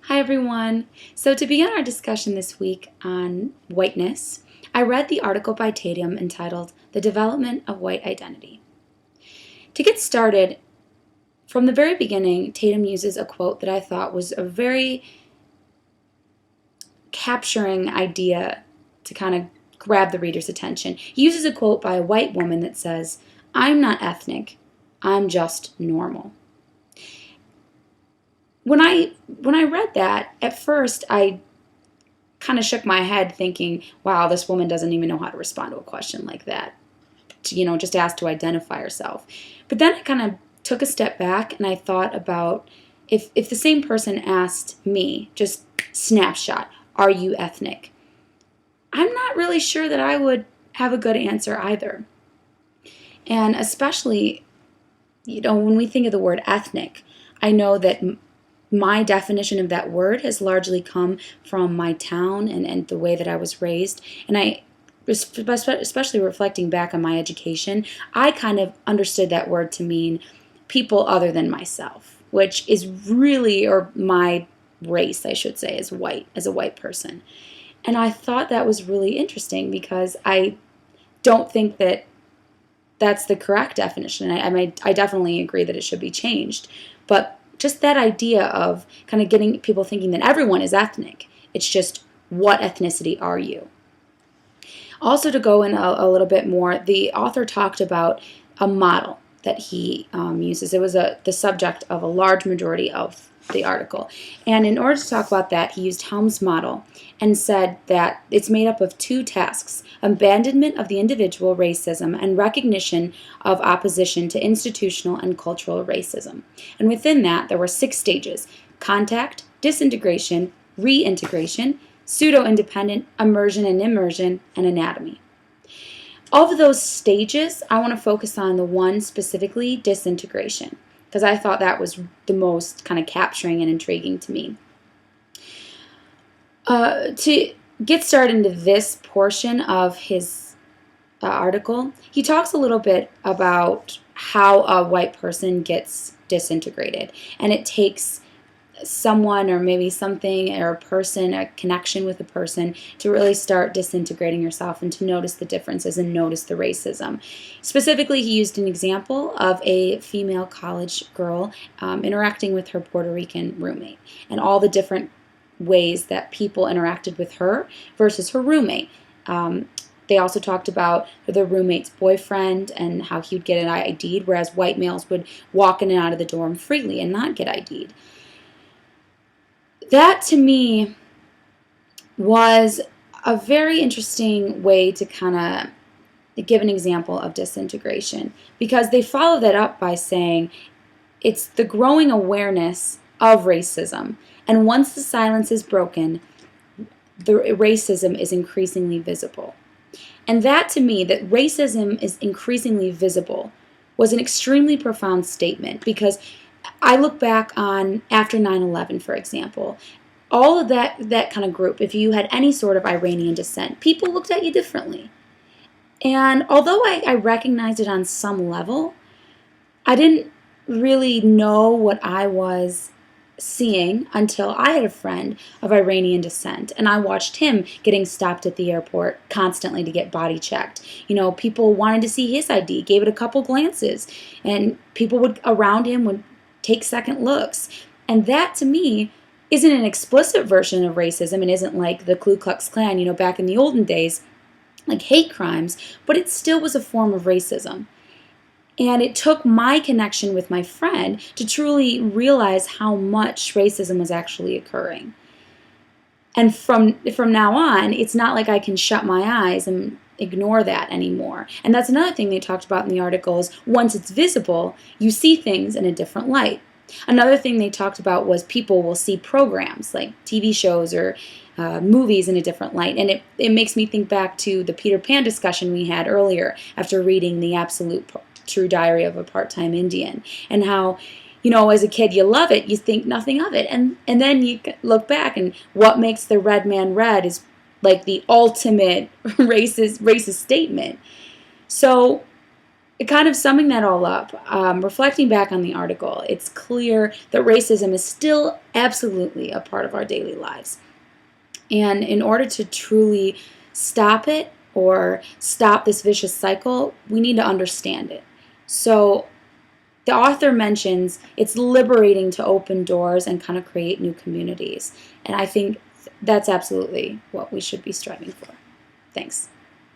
Hi everyone. So to begin our discussion this week on whiteness, I read the article by Tatum entitled The Development of White Identity. To get started, from the very beginning, Tatum uses a quote that I thought was a very capturing idea to kind of grab the reader's attention. He uses a quote by a white woman that says, "I'm not ethnic, I'm just normal." When I read that, at first I kind of shook my head thinking, wow, this woman doesn't even know how to respond to a question like that. Just asked to identify herself. But then I kind of took a step back and I thought about if the same person asked me, just snapshot, are you ethnic? I'm not really sure that I would have a good answer either. And especially, when we think of the word ethnic, I know that my definition of that word has largely come from my town and the way that I was raised. And especially reflecting back on my education, I kind of understood that word to mean people other than myself, which is really, or my race, I should say, as a white person. And I thought that was really interesting because I don't think that that's the correct definition. I definitely agree that it should be changed. But just that idea of kind of getting people thinking that everyone is ethnic. It's just, what ethnicity are you? Also, to go in a little bit more, the author talked about a model that he uses. It was the subject of a large majority of the article. And in order to talk about that, he used Helm's model and said that it's made up of two tasks: abandonment of the individual racism and recognition of opposition to institutional and cultural racism. And within that, there were 6 stages: contact, disintegration, reintegration, pseudo-independent, immersion and immersion, and anatomy. Of those stages, I want to focus on the one specifically, disintegration, because I thought that was the most kind of capturing and intriguing to me. To get started into this portion of his article, he talks a little bit about how a white person gets disintegrated, and it takes someone or maybe something or a person, a connection with a person, to really start disintegrating yourself and to notice the differences and notice the racism. Specifically, he used an example of a female college girl interacting with her Puerto Rican roommate and all the different ways that people interacted with her versus her roommate. They also talked about the roommate's boyfriend and how he would get an ID'd, whereas white males would walk in and out of the dorm freely and not get ID'd. That, to me, was a very interesting way to kind of give an example of disintegration, because they follow that up by saying it's the growing awareness of racism, and once the silence is broken, the racism is increasingly visible. And that, to me, that racism is increasingly visible, was an extremely profound statement, because I look back on after 9/11, for example, all of that kind of group, if you had any sort of Iranian descent, people looked at you differently. And although I recognized it on some level, I didn't really know what I was seeing until I had a friend of Iranian descent, and I watched him getting stopped at the airport constantly to get body checked. People wanted to see his ID, gave it a couple glances, and people around him would take second looks. And that, to me, isn't an explicit version of racism. It isn't like the Ku Klux Klan, back in the olden days, like hate crimes, but it still was a form of racism. And it took my connection with my friend to truly realize how much racism was actually occurring. And from now on, it's not like I can shut my eyes and ignore that anymore. And that's another thing they talked about in the article is once it's visible, you see things in a different light. Another thing they talked about was people will see programs like TV shows or movies in a different light. And it makes me think back to the Peter Pan discussion we had earlier after reading The Absolute True Diary of a Part-Time Indian, and how, as a kid you love it, you think nothing of it. And then you look back, and what makes the red man red is like the ultimate racist statement. So kind of summing that all up, reflecting back on the article, it's clear that racism is still absolutely a part of our daily lives. And in order to truly stop it or stop this vicious cycle, we need to understand it. So the author mentions it's liberating to open doors and kind of create new communities. And I think that's absolutely what we should be striving for. Thanks.